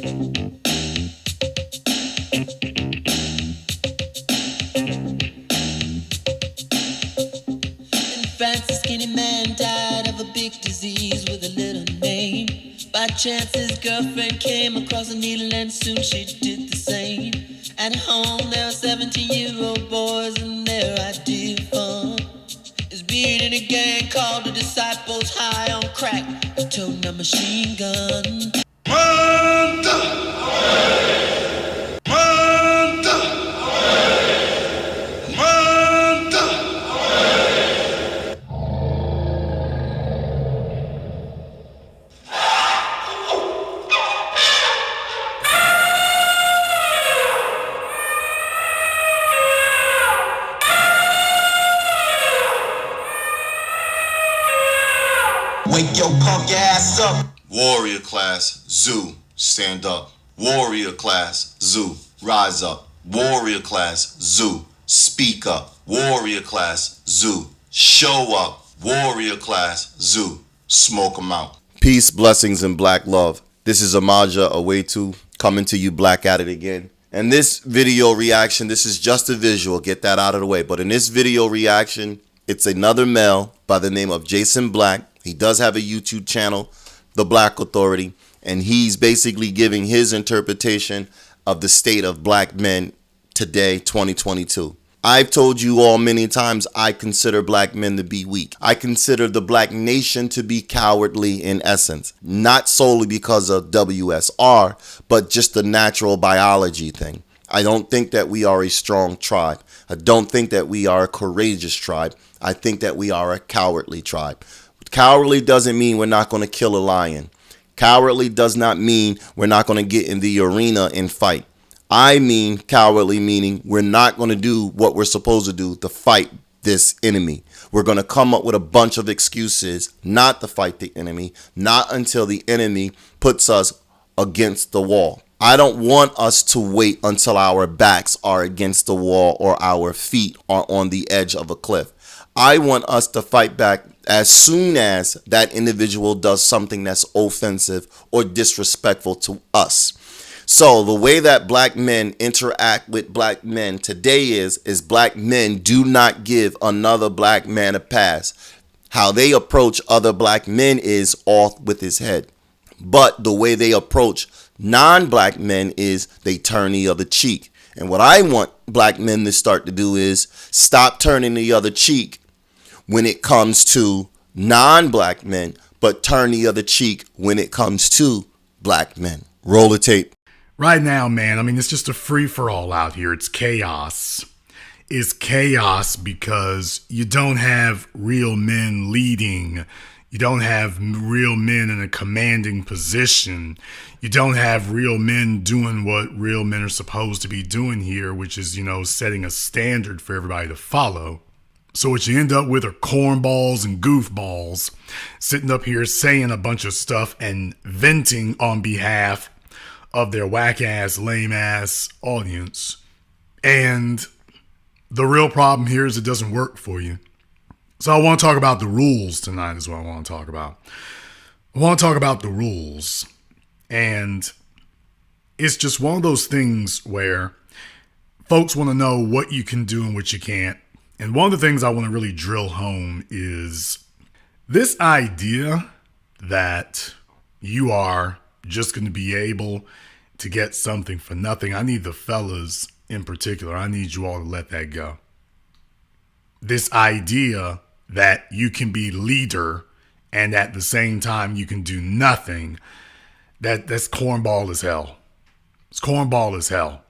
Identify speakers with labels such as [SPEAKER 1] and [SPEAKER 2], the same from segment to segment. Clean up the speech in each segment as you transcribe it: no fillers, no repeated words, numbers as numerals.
[SPEAKER 1] France, a skinny man died of a big disease with a little name. By chance, his girlfriend came across a needle and soon she did the same. At home, there were 17-year-old boys and their idea of fun is being in a gang called the Disciples, high on crack, toting a machine gun.
[SPEAKER 2] Wake your punk ass up.
[SPEAKER 3] Warrior class, zoo, stand up. Warrior class, zoo, rise up. Warrior class, zoo, speak up. Warrior class, zoo, show up. Warrior class, zoo, smoke 'em out. Peace, blessings, and black love. This is Amaja Awetu coming to you black at it again. And this video reaction, this is just a visual, get that out of the way. But in this video reaction, it's another male by the name of Jason Black. He does have a YouTube channel, The Black Authority, and he's basically giving his interpretation of the state of black men today, 2022. I've told you all many times I consider black men to be weak. I consider the black nation to be cowardly in essence, not solely because of WSR, but just the natural biology thing. I don't think that we are a strong tribe. I don't think that we are a courageous tribe. I think that we are a cowardly tribe. Cowardly doesn't mean we're not going to kill a lion. Cowardly does not mean we're not going to get in the arena and fight. I mean cowardly meaning we're not going to do what we're supposed to do to fight this enemy. We're going to come up with a bunch of excuses not to fight the enemy, not until the enemy puts us against the wall. I don't want us to wait until our backs are against the wall or our feet are on the edge of a cliff. I want us to fight back as soon as that individual does something that's offensive or disrespectful to us. So the way that black men interact with black men today is black men do not give another black man a pass. How they approach other black men is off with his head. But the way they approach non-black men is they turn the other cheek. And what I want black men to start to do is stop turning the other cheek when it comes to non-black men, but turn the other cheek when it comes to black men. Roll the tape.
[SPEAKER 4] Right now, man, I mean, it's just a free-for-all out here. It's chaos. It's chaos because you don't have real men leading. You don't have real men in a commanding position. You don't have real men doing what real men are supposed to be doing here, which is, setting a standard for everybody to follow. So what you end up with are cornballs and goofballs sitting up here saying a bunch of stuff and venting on behalf of their whack-ass, lame-ass audience. And the real problem here is it doesn't work for you. So I want to talk about the rules tonight is what I want to talk about. I want to talk about the rules. And it's just one of those things where folks want to know what you can do and what you can't. And one of the things I want to really drill home is this idea that you are just going to be able to get something for nothing. I need the fellas in particular. I need you all to let that go. This idea that you can be leader and at the same time you can do nothing, that's cornball as hell. It's cornball as hell.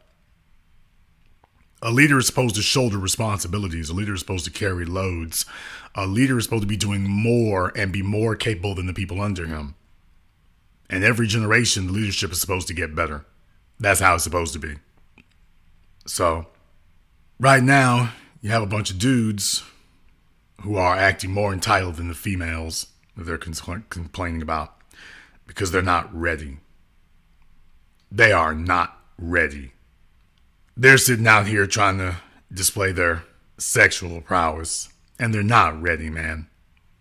[SPEAKER 4] A leader is supposed to shoulder responsibilities. A leader is supposed to carry loads. A leader is supposed to be doing more and be more capable than the people under him. And every generation, the leadership is supposed to get better. That's how it's supposed to be. So, right now, you have a bunch of dudes who are acting more entitled than the females that they're complaining about because they're not ready. They are not ready. They're sitting out here trying to display their sexual prowess, and they're not ready, man.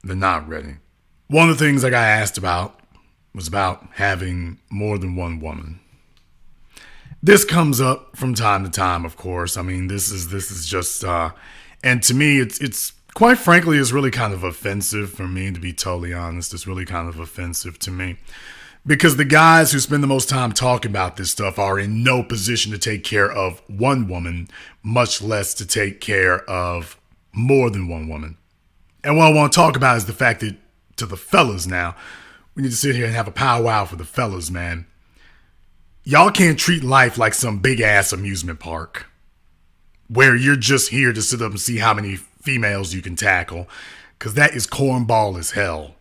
[SPEAKER 4] They're not ready. One of the things I got asked about was about having more than one woman. This comes up from time to time, of course. I mean, this is just, and to me, it's quite frankly, is really kind of offensive for me, to be totally honest. It's really kind of offensive to me. Because the guys who spend the most time talking about this stuff are in no position to take care of one woman, much less to take care of more than one woman. And what I want to talk about is the fact that to the fellas now, we need to sit here and have a powwow for the fellas, man. Y'all can't treat life like some big ass amusement park where you're just here to sit up and see how many females you can tackle, because that is cornball as hell.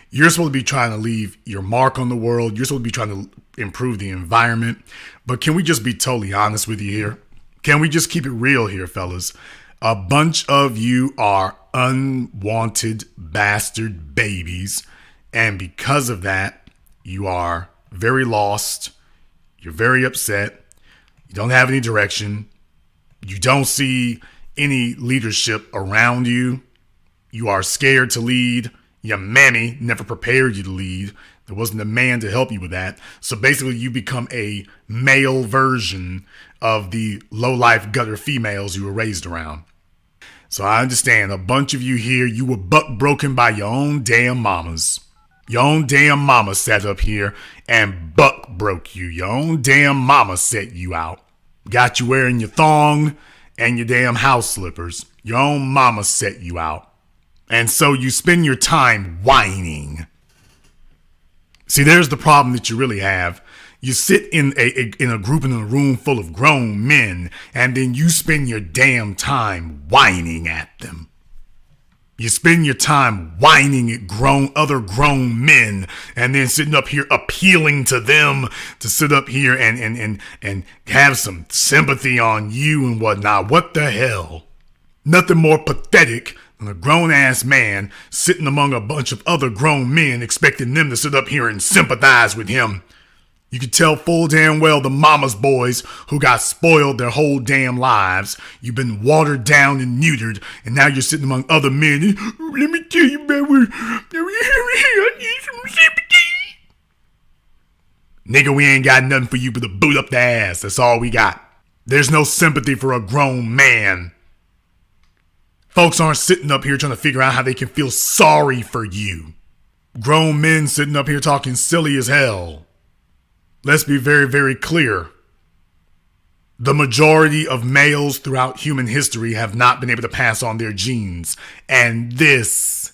[SPEAKER 4] You're supposed to be trying to leave your mark on the world. You're supposed to be trying to improve the environment. But can we just be totally honest with you here? Can we just keep it real here, fellas? A bunch of you are unwanted bastard babies. And because of that, you are very lost. You're very upset. You don't have any direction. You don't see any leadership around you. You are scared to lead. Your mammy never prepared you to lead. There wasn't a man to help you with that. So basically you become a male version of the low-life gutter females you were raised around. So I understand a bunch of you here, you were buck broken by your own damn mamas. Your own damn mama sat up here and buck broke you. Your own damn mama set you out. Got you wearing your thong and your damn house slippers. Your own mama set you out. And so you spend your time whining. See, there's the problem that you really have. You sit in a group in a room full of grown men, and then you spend your damn time whining at them. You spend your time whining at other grown men, and then sitting up here appealing to them to sit up here and have some sympathy on you and whatnot. What the hell? Nothing more pathetic than a grown-ass man sitting among a bunch of other grown men expecting them to sit up here and sympathize with him. You could tell full damn well the mama's boys who got spoiled their whole damn lives. You've been watered down and neutered, and now you're sitting among other men. Let me tell you about I need some sympathy. Nigga, we ain't got nothing for you but a boot up the ass. That's all we got. There's no sympathy for a grown man. Folks aren't sitting up here trying to figure out how they can feel sorry for you. Grown men sitting up here talking silly as hell. Let's be very, very clear. The majority of males throughout human history have not been able to pass on their genes. And this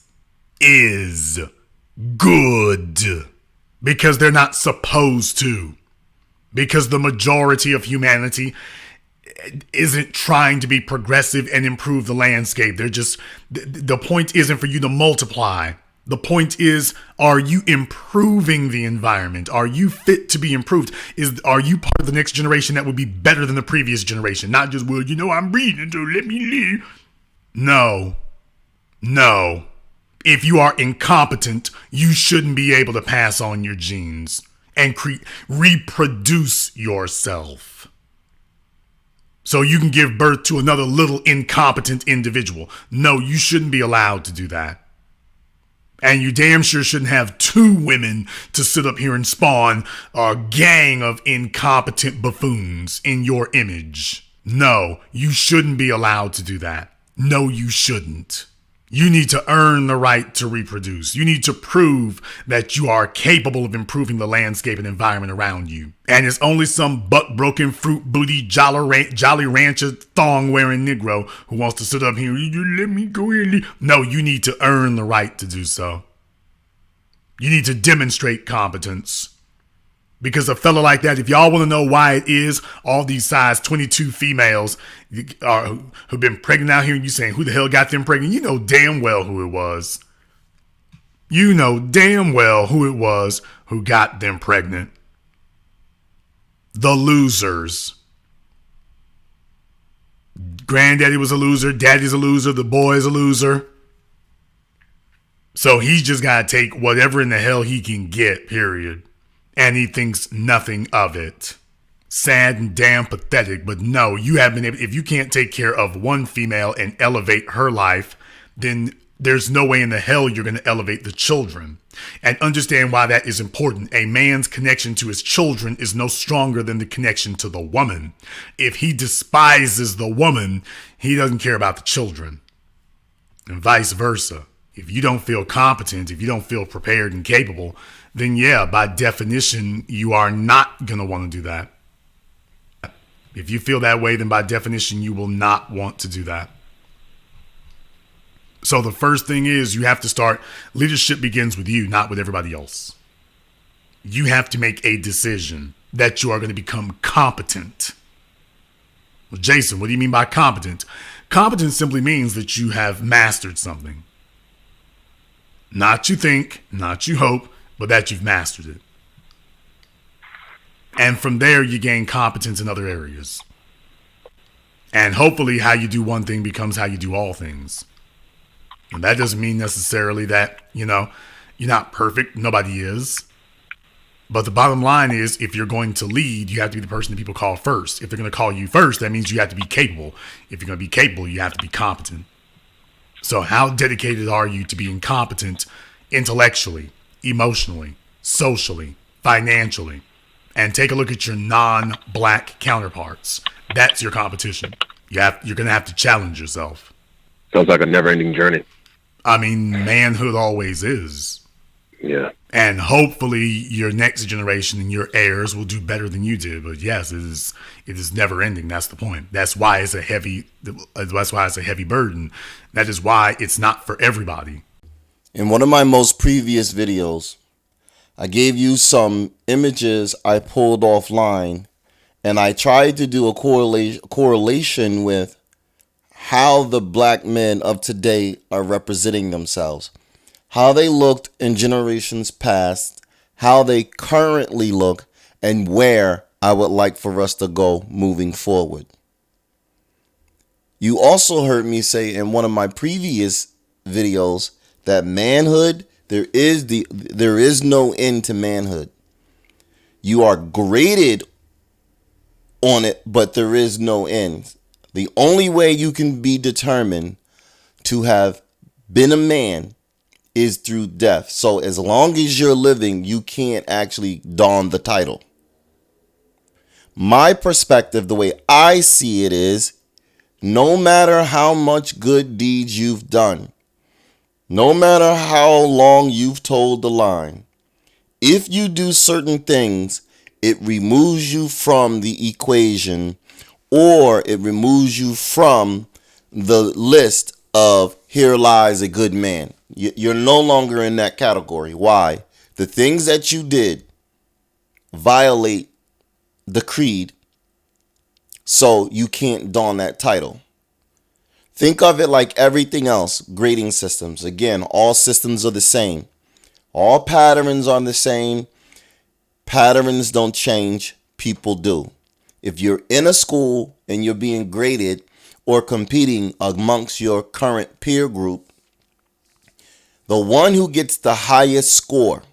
[SPEAKER 4] is good. Because they're not supposed to. Because the majority of humanity isn't trying to be progressive and improve the landscape. They're just, the point isn't for you to multiply. The point is, are you improving the environment? Are you fit to be improved? Are you part of the next generation that would be better than the previous generation? Not just, well, I'm breathing, so let me live. No. If you are incompetent, you shouldn't be able to pass on your genes and reproduce yourself. So you can give birth to another little incompetent individual. No, you shouldn't be allowed to do that. And you damn sure shouldn't have two women to sit up here and spawn a gang of incompetent buffoons in your image. No, you shouldn't be allowed to do that. No, you shouldn't. You need to earn the right to reproduce. You need to prove that you are capable of improving the landscape and environment around you. And it's only some butt-broken, fruit-booty, Jolly Rancher thong-wearing Negro who wants to sit up here, you let me go in. No, you need to earn the right to do so. You need to demonstrate competence. Because a fella like that, if y'all want to know why it is all these size 22 females who've been pregnant out here and you saying, who the hell got them pregnant? You know damn well who it was. You know damn well who it was who got them pregnant. The losers. Granddaddy was a loser. Daddy's a loser. The boy is a loser. So he's just got to take whatever in the hell he can get, period. And he thinks nothing of it. Sad and damn pathetic, but no, you haven't been able, if you can't take care of one female and elevate her life, then there's no way in the hell you're going to elevate the children. And understand why that is important. A man's connection to his children is no stronger than the connection to the woman. If he despises the woman, he doesn't care about the children. And vice versa. If you don't feel competent, if you don't feel prepared and capable, then yeah, by definition, you are not going to want to do that. If you feel that way, then by definition, you will not want to do that. So the first thing is you have to start, leadership begins with you, not with everybody else. You have to make a decision that you are going to become competent. Well, Jason, what do you mean by competent? Competence simply means that you have mastered something. Not you think, not you hope, but that you've mastered it. And from there, you gain competence in other areas. And hopefully how you do one thing becomes how you do all things. And that doesn't mean necessarily that, you're not perfect. Nobody is. But the bottom line is, if you're going to lead, you have to be the person that people call first. If they're going to call you first, that means you have to be capable. If you're going to be capable, you have to be competent. So how dedicated are you to being competent intellectually, emotionally, socially, financially? And take a look at your non-black counterparts. That's your competition. You're going to have to challenge yourself.
[SPEAKER 5] Sounds like a never-ending journey.
[SPEAKER 4] I mean, manhood always is.
[SPEAKER 5] Yeah.
[SPEAKER 4] And hopefully your next generation and your heirs will do better than you did. But yes, it is never ending. That's the point. That's why it's a heavy burden. That is why it's not for everybody.
[SPEAKER 6] In one of my most previous videos, I gave you some images I pulled offline, and I tried to do a correlation with how the black men of today are representing themselves, how they looked in generations past, how they currently look, and where I would like for us to go moving forward. You also heard me say in one of my previous videos that manhood, there is no end to manhood. You are graded on it, but there is no end. The only way you can be determined to have been a man is through death. So as long as you're living, you can't actually don the title. My perspective, the way I see it is, no matter how much good deeds you've done, no matter how long you've told the line, if you do certain things, it removes you from the equation, or it removes you from the list of here lies a good man. You're no longer in that category. Why? The things that you did violate the creed, so you can't don that title. Think of it like everything else, grading systems. Again, all systems are the same. All patterns are the same. Patterns don't change, people do. If you're in a school and you're being graded or competing amongst your current peer group, the one who gets the highest score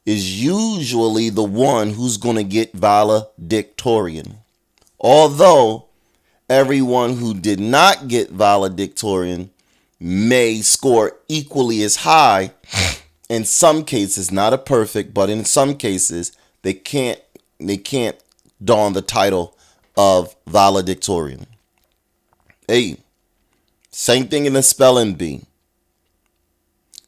[SPEAKER 6] is usually the one who's going to get valedictorian. Although everyone who did not get valedictorian may score equally as high. In some cases, not a perfect, but in some cases, they can't don the title of valedictorian. Hey, same thing in the spelling bee.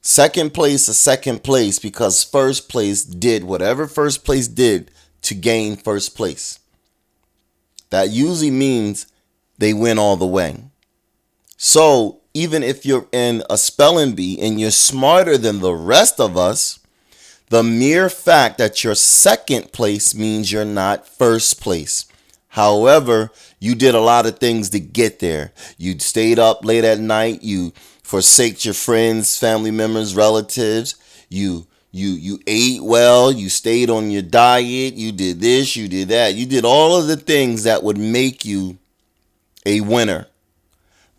[SPEAKER 6] Second place is second place because first place did whatever first place did to gain first place. That usually means they win all the way. So even if you're in a spelling bee and you're smarter than the rest of us, the mere fact that you're second place means you're not first place. However, you did a lot of things to get there. You stayed up late at night. You forsaked your friends, family members, relatives. You ate well. You stayed on your diet. You did this. You did that. You did all of the things that would make you a winner.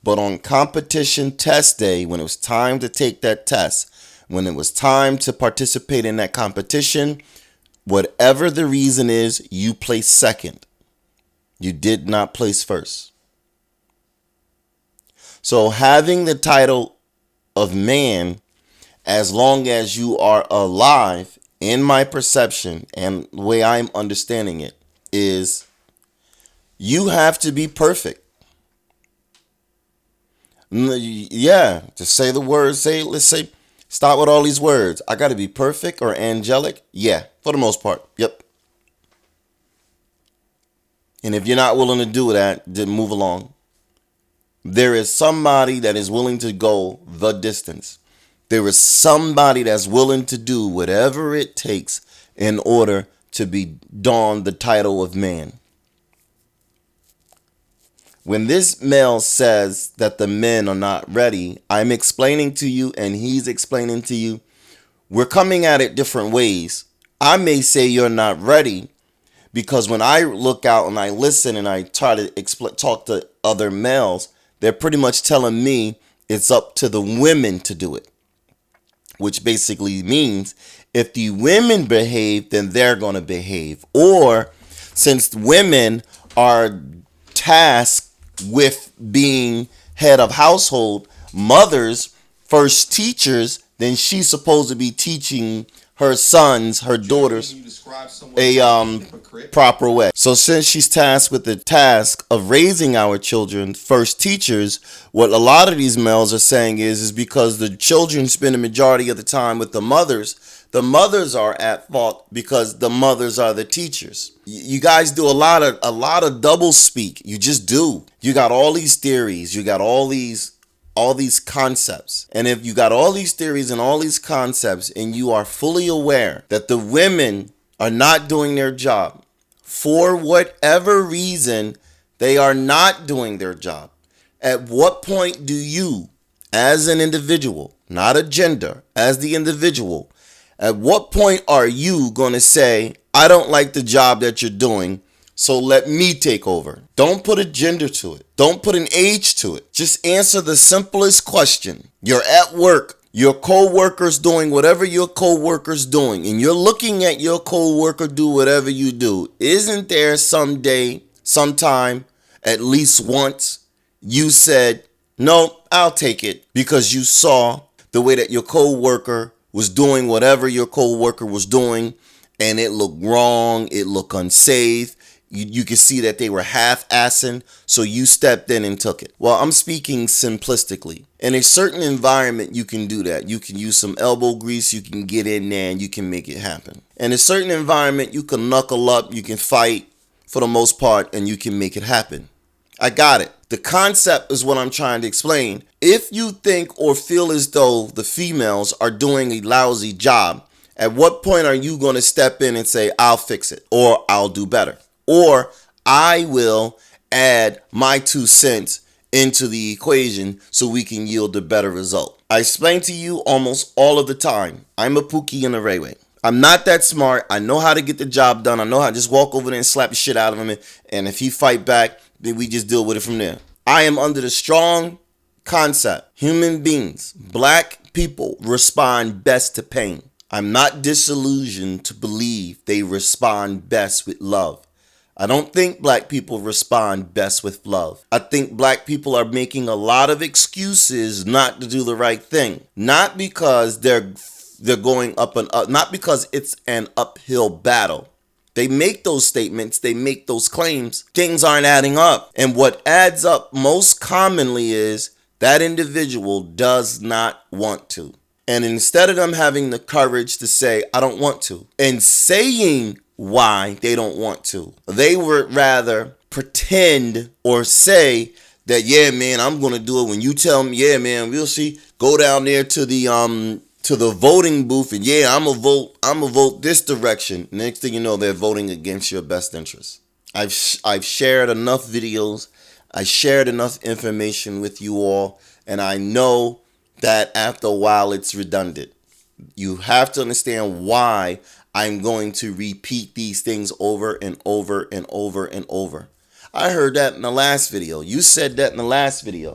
[SPEAKER 6] But on competition test day, when it was time to take that test, when it was time to participate in that competition, whatever the reason is, you placed second. You did not place first. So having the title of man, as long as you are alive, in my perception and the way I'm understanding it, is you have to be perfect. Yeah, to say the words, let's say, start with all these words. I got to be perfect or angelic. Yeah, for the most part. Yep. And if you're not willing to do that, then move along. There is somebody that is willing to go the distance. There is somebody that's willing to do whatever it takes in order to be donned the title of man. When this male says that the men are not ready, I'm explaining to you and he's explaining to you. We're coming at it different ways. I may say you're not ready because when I look out and I listen and I try to talk to other males, they're pretty much telling me it's up to the women to do it. Which basically means if the women behave, then they're going to behave. Or since women are tasked with being head of household, mothers, first teachers, then she's supposed to be teaching her sons, her daughters, a proper way. So since she's tasked with the task of raising our children, first teachers, what a lot of these males are saying is because the children spend the majority of the time with the mothers are at fault because the mothers are the teachers. You guys do a lot of double speak. You just do. You got all these theories. You got all these concepts. And if you got all these theories and all these concepts and you are fully aware that the women are not doing their job, for whatever reason, they are not doing their job. At what point do you, as an individual, not a gender, as the individual, at what point are you going to say, I don't like the job that you're doing, so let me take over? Don't put a gender to it. Don't put an age to it. Just answer the simplest question. You're at work. Your co-worker's doing whatever your co-worker's doing, and you're looking at your co-worker do whatever you do. Isn't there sometime, at least once, you said, no, I'll take it, because you saw the way that your co-worker was doing whatever your co-worker was doing, and it looked wrong, it looked unsafe. You could see that they were half-assing, so you stepped in and took it. Well, I'm speaking simplistically. In a certain environment, you can do that. You can use some elbow grease, you can get in there, and you can make it happen. In a certain environment, you can knuckle up, you can fight for the most part, and you can make it happen. I got it. The concept is what I'm trying to explain. If you think or feel as though the females are doing a lousy job, at what point are you going to step in and say, I'll fix it, or I'll do better? Or I will add my 2 cents into the equation so we can yield a better result. I explain to you almost all of the time, I'm a Pookie and a Rayway. I'm not that smart. I know how to get the job done. I know how to just walk over there and slap the shit out of him. And if he fight back, then we just deal with it from there. I am under the strong concept. Human beings, black people, respond best to pain. I'm not disillusioned to believe they respond best with love. I don't think black people respond best with love. I think black people are making a lot of excuses not to do the right thing. Not because they're going up and up, not because it's an uphill battle. They make those statements, they make those claims. Things aren't adding up. And what adds up most commonly is that individual does not want to. And instead of them having the courage to say, I don't want to, and saying why they don't want to, they would rather pretend or say that, yeah, man, I'm going to do it when you tell me, yeah, man, we'll see. Go down there to the voting booth and yeah, I'm a vote this direction. Next thing you know, they're voting against your best interests. I've shared enough videos. I shared enough information with you all, and I know that after a while it's redundant. You have to understand why I'm going to repeat these things over and over and over and over. I heard that in the last video. You said that in the last video.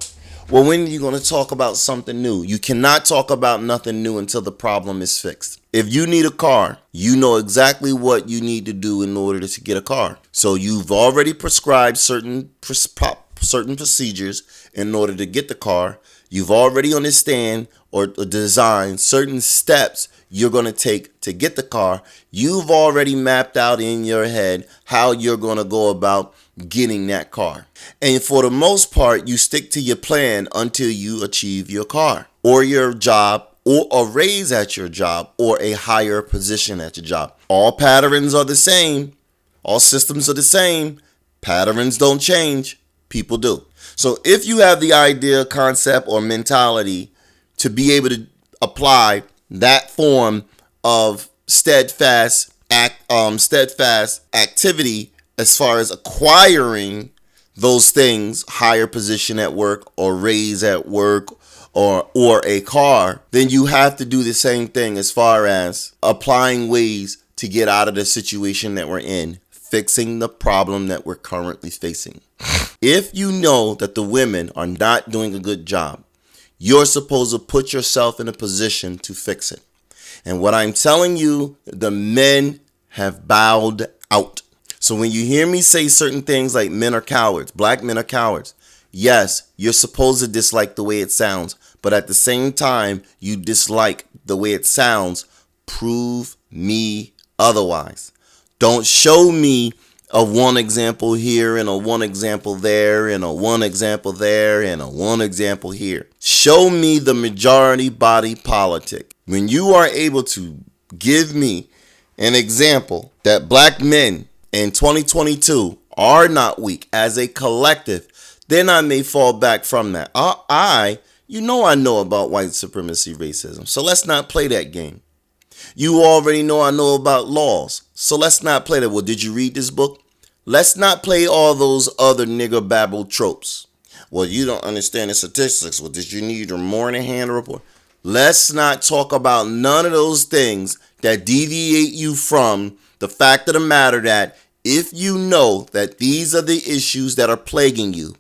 [SPEAKER 6] Well, when are you going to talk about something new? You cannot talk about nothing new until the problem is fixed. If you need a car, you know exactly what you need to do in order to get a car. So you've already prescribed certain procedures in order to get the car. You've already understand or design certain steps you're going to take to get the car, you've already mapped out in your head how you're going to go about getting that car. And for the most part, you stick to your plan until you achieve your car or your job or a raise at your job or a higher position at your job. All patterns are the same. All systems are the same. Patterns don't change. People do. So if you have the idea, concept, or mentality to be able to apply that form of steadfast activity as far as acquiring those things, higher position at work or raise at work or a car, then you have to do the same thing as far as applying ways to get out of the situation that we're in, fixing the problem that we're currently facing. If you know that the women are not doing a good job, you're supposed to put yourself in a position to fix it. And what I'm telling you, the men have bowed out. So when you hear me say certain things like men are cowards, black men are cowards, yes, you're supposed to dislike the way it sounds, but at the same time, you dislike the way it sounds. Prove me otherwise. Don't show me a one example here and a one example there and a one example there and a one example here. Show me the majority body politic. When you are able to give me an example that black men in 2022 are not weak as a collective, then I may fall back from that. I know about white supremacy racism, so let's not play that game. You already know I know about laws, so let's not play that. Well, did you read this book? Let's not play all those other nigger babble tropes. Well, you don't understand the statistics. Well, did you need your morning hand report? Let's not talk about none of those things that deviate you from the fact of the matter that if you know that these are the issues that are plaguing you,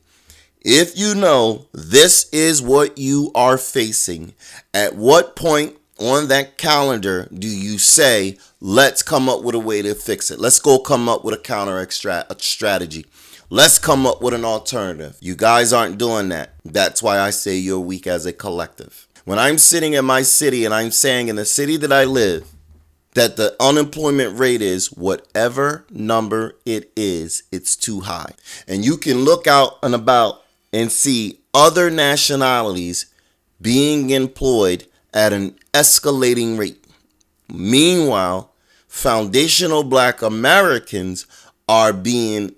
[SPEAKER 6] if you know this is what you are facing, at what point on that calendar do you say, let's come up with a way to fix it? Let's go come up with a counter strategy. Let's come up with an alternative. You guys aren't doing that. That's why I say you're weak as a collective. When I'm sitting in my city and I'm saying in the city that I live that the unemployment rate is whatever number it is, it's too high. And you can look out and about and see other nationalities being employed at an escalating rate. Meanwhile, foundational black Americans are being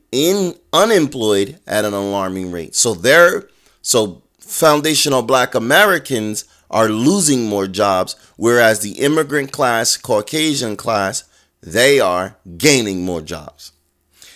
[SPEAKER 6] unemployed at an alarming rate. So foundational black Americans are losing more jobs, whereas the immigrant class, Caucasian class, they are gaining more jobs.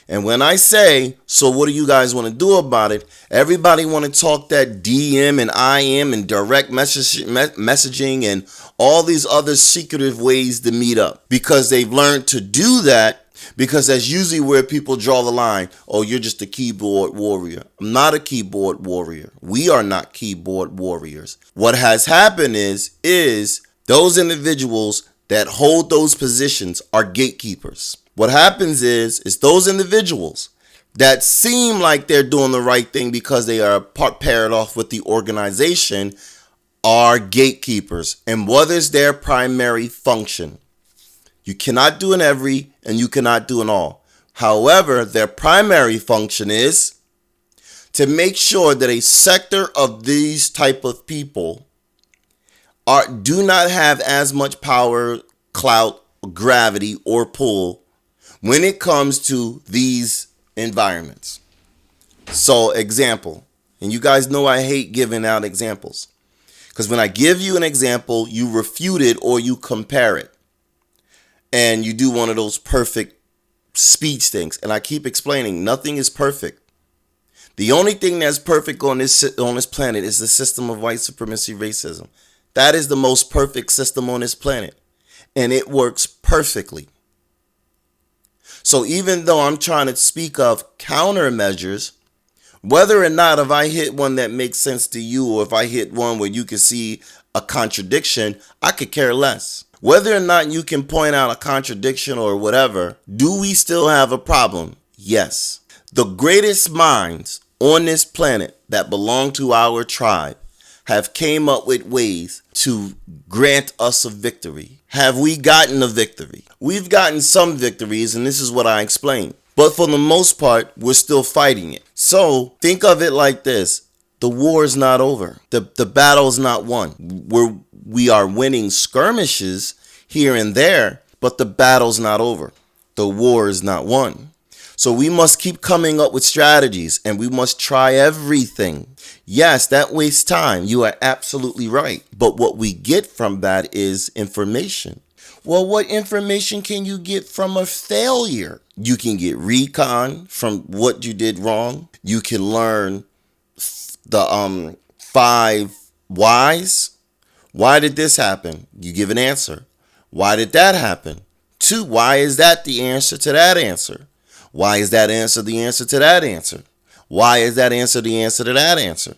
[SPEAKER 6] And when I say, so what do you guys want to do about it? Everybody want to talk that DM and IM and direct messaging and all these other secretive ways to meet up, because they've learned to do that, because that's usually where people draw the line. Oh, you're just a keyboard warrior. I'm not a keyboard warrior. We are not keyboard warriors. What has happened is those individuals that hold those positions are gatekeepers. What happens is those individuals that seem like they're doing the right thing because they are paired off with the organization are gatekeepers. And what is their primary function? You cannot do an every and you cannot do an all. However, their primary function is to make sure that a sector of these type of people do not have as much power, clout, gravity, or pull when it comes to these environments. So, example, and you guys know I hate giving out examples, because when I give you an example, you refute it or you compare it. And you do one of those perfect speech things. And I keep explaining, nothing is perfect. The only thing that's perfect on this planet is the system of white supremacy racism. That is the most perfect system on this planet. And it works perfectly. So even though I'm trying to speak of countermeasures, whether or not if I hit one that makes sense to you, or if I hit one where you can see a contradiction, I could care less. Whether or not you can point out a contradiction or whatever, do we still have a problem? Yes. The greatest minds on this planet that belong to our tribe have came up with ways to grant us a victory. Have we gotten a victory? We've gotten some victories, and this is what I explained. But for the most part, we're still fighting it. So think of it like this. The war is not over. The battle is not won. We are winning skirmishes here and there, but the battle's not over. The war is not won. So we must keep coming up with strategies, and we must try everything. Yes, that wastes time. You are absolutely right. But what we get from that is information. Well, what information can you get from a failure? You can get recon from what you did wrong. You can learn the 5 whys. Why did this happen? You give an answer. Why did that happen? 2, why is that the answer to that answer? Why is that answer the answer to that answer? Why is that answer the answer to that answer?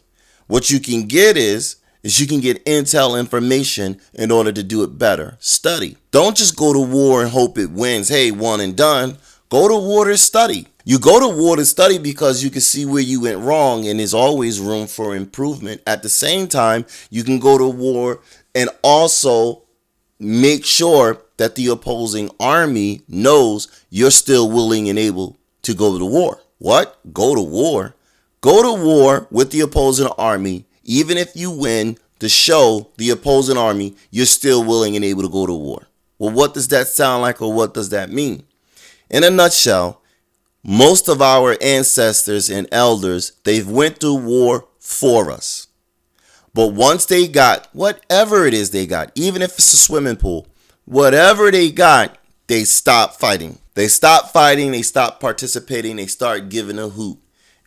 [SPEAKER 6] What you can get is you can get intel information in order to do it better. Study. Don't just go to war and hope it wins. Hey, one and done. Go to war to study. You go to war to study because you can see where you went wrong, and there's always room for improvement. At the same time, you can go to war and also make sure that the opposing army knows you're still willing and able to go to war. What? Go to war? Go to war with the opposing army, even if you win, to show the opposing army you're still willing and able to go to war. Well, what does that sound like, or what does that mean? In a nutshell, most of our ancestors and elders, they've went to war for us. But once they got whatever it is they got, even if it's a swimming pool, whatever they got, they stopped fighting. They stopped fighting. They stopped participating. They started giving a hoot.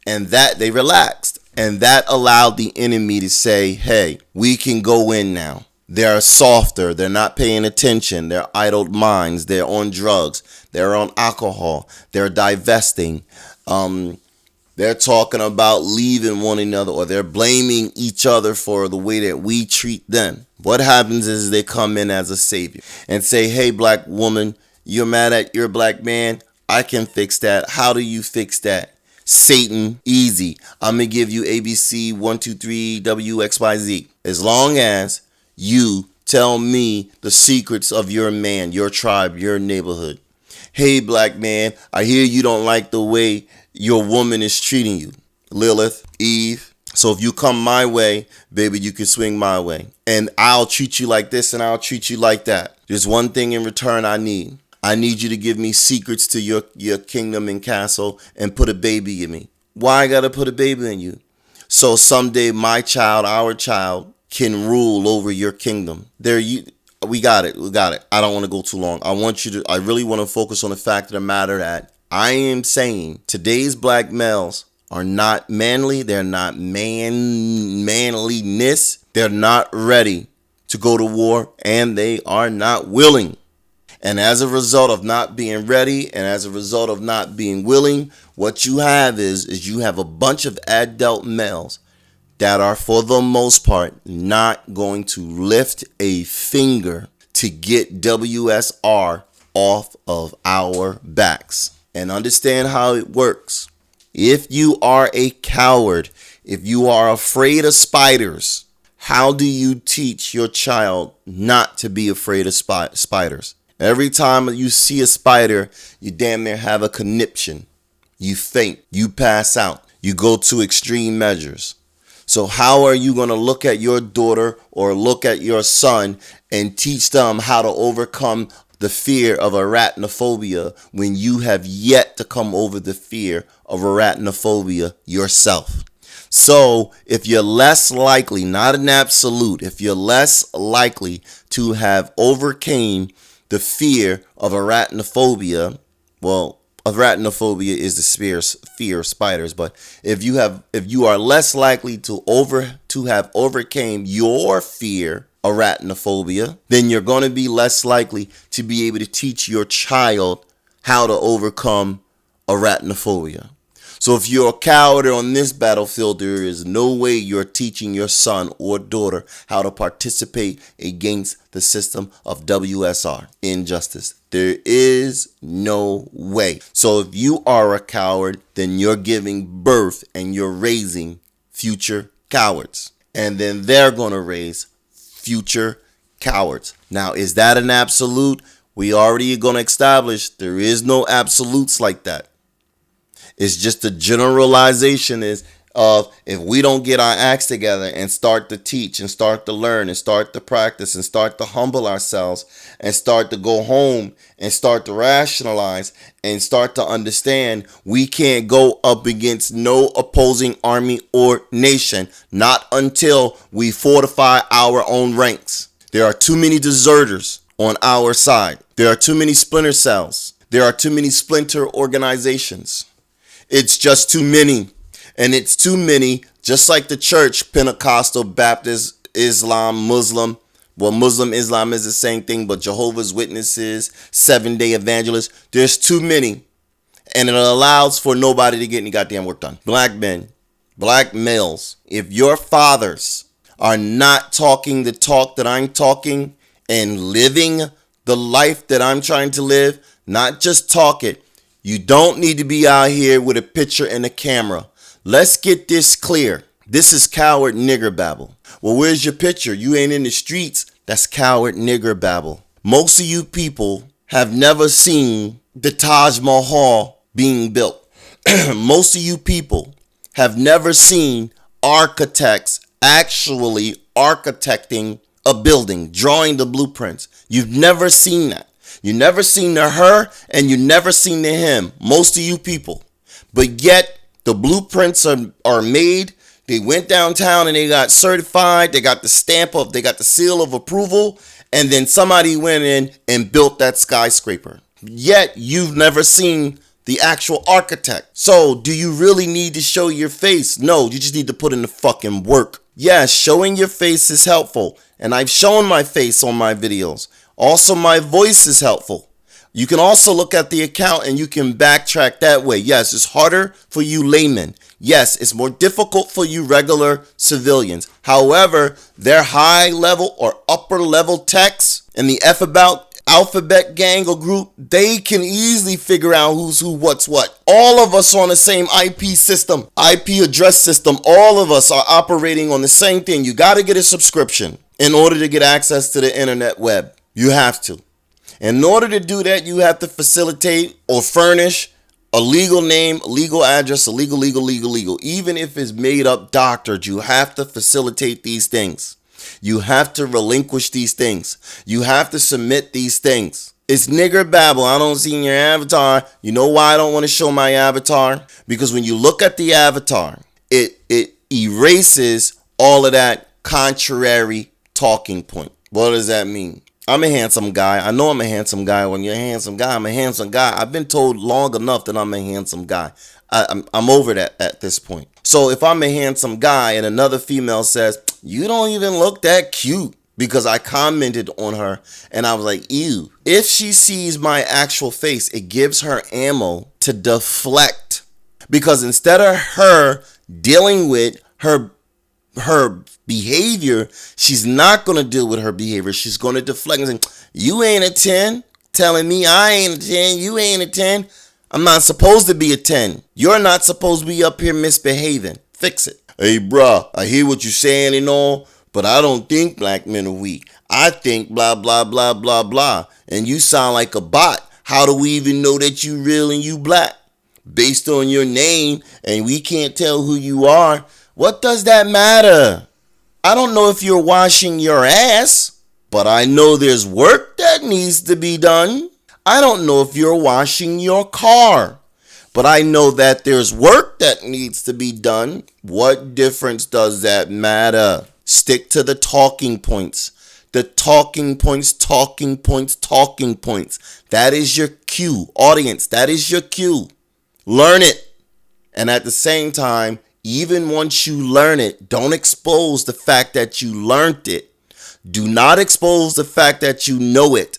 [SPEAKER 6] And that they relaxed. And that allowed the enemy to say, hey, we can go in now. They're softer. They're not paying attention. They're idle minds. They're on drugs. They're on alcohol. They're divesting. They're talking about leaving one another, or they're blaming each other for the way that we treat them. What happens is they come in as a savior and say, hey, black woman, you're mad at your black man. I can fix that. How do you fix that? Satan, easy. I'm going to give you ABC 1, 2, 3, WXYZ. As long as you tell me the secrets of your man, your tribe, your neighborhood. Hey, black man, I hear you don't like the way your woman is treating you. Lilith, Eve. So if you come my way, baby, you can swing my way. And I'll treat you like this and I'll treat you like that. There's one thing in return I need. I need you to give me secrets to your kingdom and castle and put a baby in me. Why I gotta put a baby in you? So someday my child, our child, can rule over your kingdom. We got it. I don't want to go too long. I really want to focus on the fact of the matter that I am saying today's black males are not manly. They're not manliness. They're not ready to go to war, and they are not willing. And as a result of not being ready, and as a result of not being willing, what you have is you have a bunch of adult males that are, for the most part, not going to lift a finger to get WSR off of our backs. And understand how it works. If you are a coward, if you are afraid of spiders, how do you teach your child not to be afraid of spiders? Every time you see a spider, you damn near have a conniption. You faint, you pass out, you go to extreme measures. So how are you going to look at your daughter or look at your son and teach them how to overcome the fear of arachnophobia when you have yet to come over the fear of arachnophobia yourself? So if you're less likely, not an absolute, if you're less likely to have overcame the fear of arachnophobia, well, arachnophobia is the fear of spiders, but if you are less likely to have overcame your fear arachnophobia, then you're going to be less likely to be able to teach your child how to overcome arachnophobia. So if you're a coward on this battlefield, there is no way you're teaching your son or daughter how to participate against the system of WSR, injustice. There is no way. So if you are a coward, then you're giving birth and you're raising future cowards. and then they're going to raise future cowards. Now, is that an absolute? We already going to establish there is no absolutes like that. It's just a generalization of if we don't get our acts together and start to teach and start to learn and start to practice and start to humble ourselves and start to go home and start to rationalize and start to understand, we can't go up against no opposing army or nation, not until we fortify our own ranks. There are too many deserters on our side. There are too many splinter cells. There are too many splinter organizations. It's just too many. And it's too many, just like the church, Pentecostal, Baptist, Islam, Muslim. Well, Muslim, Islam is the same thing, but Jehovah's Witnesses, Seventh-day Evangelists, there's too many. And it allows for nobody to get any goddamn work done. Black men, black males, if your fathers are not talking the talk that I'm talking and living the life that I'm trying to live, not just talk it, you don't need to be out here with a picture and a camera. Let's get this clear. This is coward nigger babble. Well, where's your picture? You ain't in the streets. That's coward nigger babble. Most of you people have never seen the Taj Mahal being built. Most of you people have never seen architects actually architecting a building, drawing the blueprints. You've never seen that. You never seen the her and you never seen the him. Most of you people. But yet, the blueprints are made. They went downtown and they got certified. They got the stamp of, they got the seal of approval. And then somebody went in and built that skyscraper. Yet you've never seen the actual architect. So do you really need to show your face? No, you just need to put in the fucking work. Yes, showing your face is helpful. And I've shown my face on my videos. Also, my voice is helpful. You can also look at the account and you can backtrack that way. Yes, it's harder for you laymen. Yes, it's more difficult for you regular civilians. However, their high level or upper level techs and the alphabet gang or group, they can easily figure out who's who, what's what. All of us on the same IP system, IP address system. All of us are operating on the same thing. You got to get a subscription in order to get access to the internet web. You have to. In order to do that, you have to facilitate or furnish a legal name, a legal address, a legal. Even if it's made up doctored, you have to facilitate these things. You have to relinquish these things. You have to submit these things. It's nigger babble. I don't see your avatar. You know why I don't want to show my avatar? Because when you look at the avatar, it erases all of that contrary talking point. What does that mean? I'm a handsome guy. I know I'm a handsome guy. When you're a handsome guy, I'm a handsome guy. I've been told long enough that I'm a handsome guy. I'm over that at this point. So if I'm a handsome guy and another female says, you don't even look that cute, because I commented on her and I was like, ew. If she sees my actual face, it gives her ammo to deflect. Because instead of her dealing with her behavior, she's not going to deal with her behavior. She's going to deflect and say, you ain't a 10, telling me I ain't a 10, you ain't a 10. I'm not supposed to be a 10. You're not supposed to be up here misbehaving. Fix it. Hey, bruh, I hear what you're saying and all, but I don't think black men are weak. I think blah, blah, blah, blah, blah. And you sound like a bot. How do we even know that you real and you black? Based on your name, and we can't tell who you are. What does that matter? I don't know if you're washing your ass, but I know there's work that needs to be done. I don't know if you're washing your car, but I know that there's work that needs to be done. What difference does that matter? Stick to the talking points. The talking points. That is your cue. Audience, that is your cue. Learn it. And at the same time, even once you learn it, don't expose the fact that you learned it. Do not expose the fact that you know it.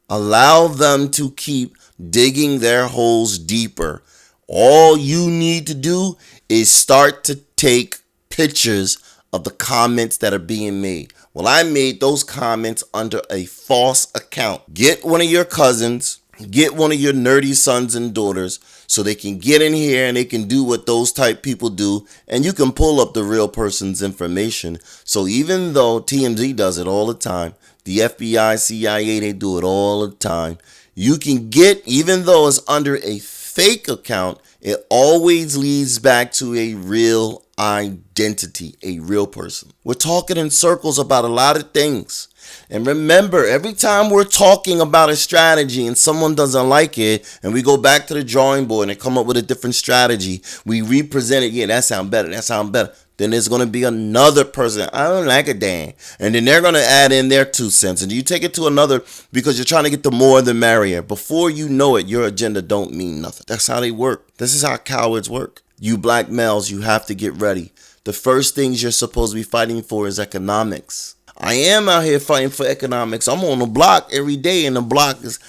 [SPEAKER 6] Allow them to keep digging their holes deeper. All you need to do is start to take pictures of the comments that are being made. Well, I made those comments under a false account. Get one of your cousins Get one of your nerdy sons and daughters so they can get in here and they can do what those type people do, and you can pull up the real person's information. So even though TMZ does it all the time, the FBI, CIA, they do it all the time, you can get, even though it's under a fake account, it always leads back to a real identity, a real person. We're talking in circles about a lot of things. And remember, every time we're talking about a strategy and someone doesn't like it, and we go back to the drawing board and come up with a different strategy, we represent it. Yeah, that sounds better. Then there's going to be another person. I don't like a damn. And then they're going to add in their 2 cents. And you take it to another because you're trying to get the more the merrier. Before you know it, your agenda don't mean nothing. That's how they work. This is how cowards work. You black males, you have to get ready. The first things you're supposed to be fighting for is economics. I am out here fighting for economics. I'm on the block every day, and the block is...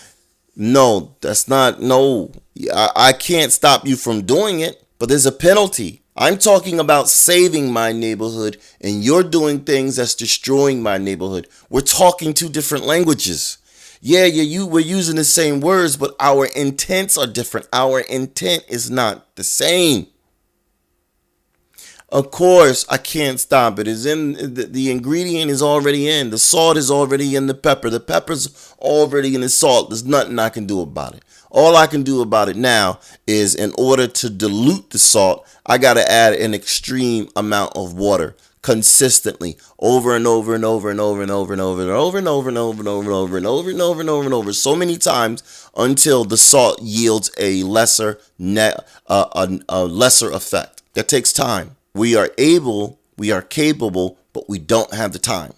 [SPEAKER 6] No, that's not... No. I can't stop you from doing it, but there's a penalty. I'm talking about saving my neighborhood, and you're doing things that's destroying my neighborhood. We're talking 2 different languages. Yeah, we're using the same words, but our intents are different. Our intent is not the same. Of course, I can't stop it. It's in the ingredient is already in. The salt is already in the pepper. The pepper's already in the salt. There's nothing I can do about it. All I can do about it now is, in order to dilute the salt, I got to add an extreme amount of water consistently over and over and over and over and over and over and over and over and over and over and over and over and over and over and over so many times until the salt yields a lesser effect. That takes time. We are capable, but we don't have the time.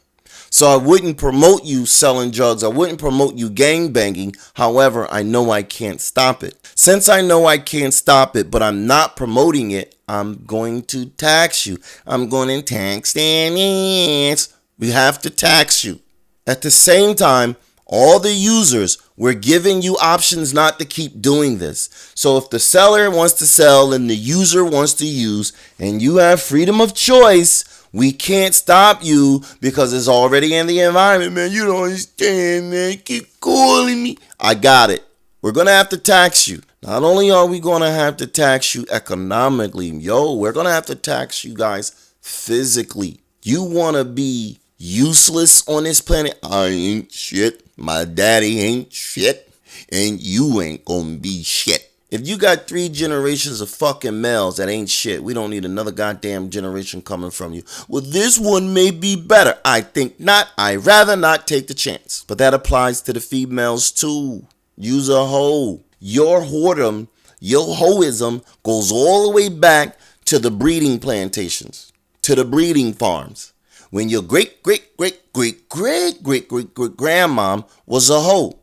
[SPEAKER 6] So I wouldn't promote you selling drugs. I wouldn't promote you gang banging. However, I know I can't stop it. Since I know I can't stop it, but I'm not promoting it, I'm going to tax you. I'm going to tax it. We have to tax you. At the same time, all the users, we're giving you options not to keep doing this. So if the seller wants to sell and the user wants to use, and you have freedom of choice, we can't stop you because it's already in the environment, man. You don't understand, man. Keep calling me. I got it. We're going to have to tax you. Not only are we going to have to tax you economically, we're going to have to tax you guys physically. You want to be useless on this planet? I ain't shit. My daddy ain't shit. And you ain't gonna be shit. If you got 3 generations of fucking males that ain't shit, we don't need another goddamn generation coming from you. Well, this one may be better. I think not. I'd rather not take the chance. But that applies to the females too. Use a hoe. Your whoredom, your hoism goes all the way back to the breeding plantations, to the breeding farms. When your great-great-great-great-great-great-great-grandmom was a hoe.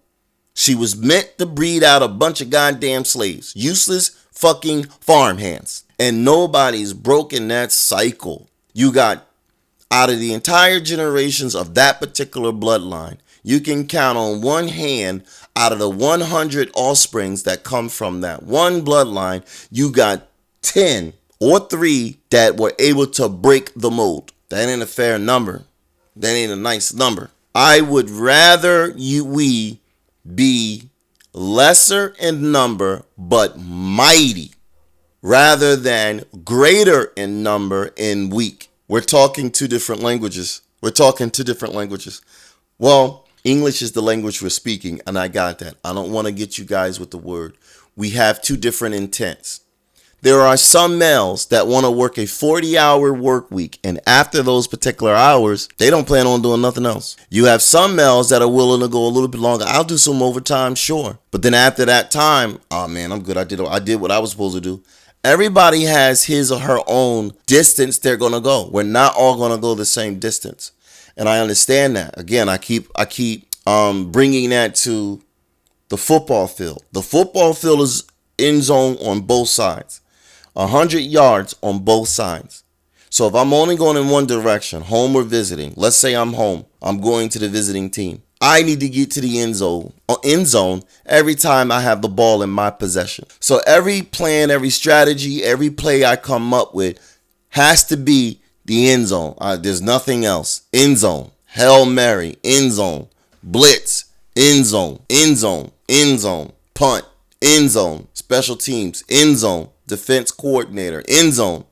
[SPEAKER 6] She was meant to breed out a bunch of goddamn slaves. Useless fucking farmhands. And nobody's broken that cycle. You got, out of the entire generations of that particular bloodline, you can count on one hand out of the 100 offsprings that come from that one bloodline, you got 10 or 3 that were able to break the mold. That ain't a fair number. That ain't a nice number. I would rather we be lesser in number but mighty rather than greater in number and weak. We're talking 2 different languages. Well, English is the language we're speaking, and I got that. I don't want to get you guys with the word. We have 2 different intents. There are some males that want to work a 40-hour work week, and after those particular hours, they don't plan on doing nothing else. You have some males that are willing to go a little bit longer. I'll do some overtime, sure. But then after that time, oh man, I'm good. I did what I was supposed to do. Everybody has his or her own distance they're going to go. We're not all going to go the same distance. And I understand that. Again, I keep bringing that to the football field. The football field is end zone on both sides. 100 yards on both sides. So if I'm only going in one direction, home or visiting, let's say I'm home, I'm going to the visiting team. I need to get to the end zone every time I have the ball in my possession. So every plan, every strategy, every play I come up with has to be the end zone. There's nothing else. End zone, Hail Mary, end zone, blitz, end zone, end zone, end zone. punt, end zone, special teams, end zone, defense coordinator, end zone,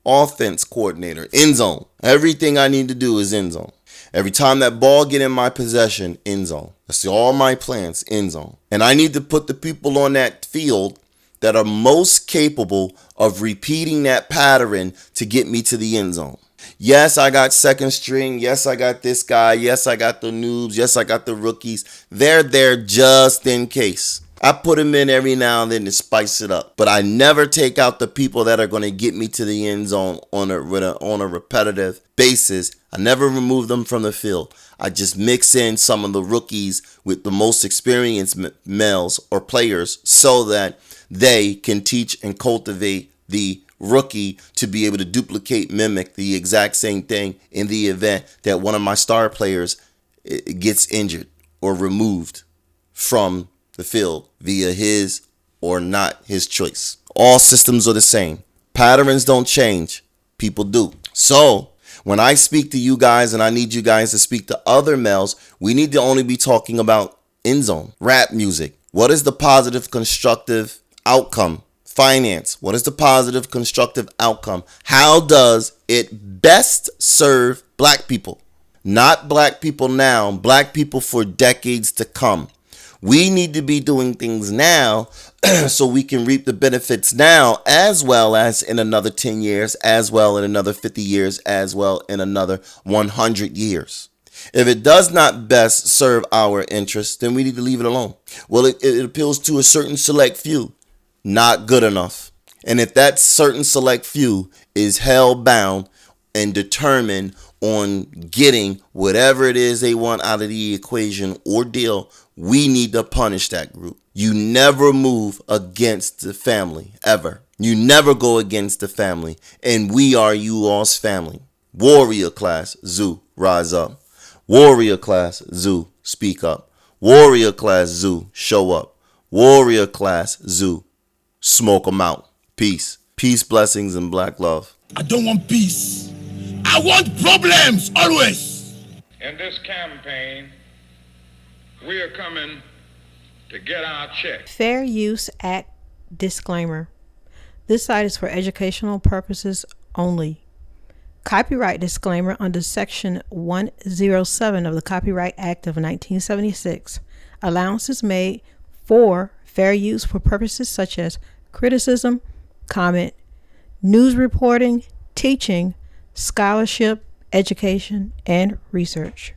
[SPEAKER 6] offense coordinator, end zone. Everything I need to do is end zone. Every time that ball get in my possession, end zone. That's all my plans, end zone. And I need to put the people on that field that are most capable of repeating that pattern to get me to the end zone. Yes, I got second string. Yes, I got this guy. Yes, I got the noobs. Yes, I got the rookies. They're there just in case. I put them in every now and then to spice it up. But I never take out the people that are going to get me to the end zone on a repetitive basis. I never remove them from the field. I just mix in some of the rookies with the most experienced males or players so that they can teach and cultivate the rookie to be able to duplicate, mimic the exact same thing in the event that one of my star players gets injured or removed from the field via his or not his choice. All systems are the same. Patterns don't change. People do. So when I speak to you guys and I need you guys to speak to other males, we need to only be talking about end zone, rap music. What is the positive, constructive outcome? Finance. What is the positive, constructive outcome? How does it best serve black people? Not black people now, black people for decades to come. We need to be doing things now so we can reap the benefits now, as well as in another 10 years, as well in another 50 years, as well in another 100 years. If it does not best serve our interests, then we need to leave it alone. Well, it appeals to a certain select few. Not good enough. And if that certain select few is hell bound and determined on getting whatever it is they want out of the equation or deal, we need to punish that group. You never move against the family, ever. You never go against the family. And we are you all's family. Warrior class, Zoo, rise up. Warrior class, Zoo, speak up. Warrior class, Zoo, show up. Warrior class, Zoo, smoke them out. Peace. Peace, blessings, and black love.
[SPEAKER 7] I don't want peace. I want problems, always.
[SPEAKER 8] In this campaign, we are coming to get our check.
[SPEAKER 9] Fair Use Act disclaimer. This site is for educational purposes only. Copyright disclaimer under Section 107 of the Copyright Act of 1976. Allowances made for fair use for purposes such as criticism, comment, news reporting, teaching, scholarship, education, and research.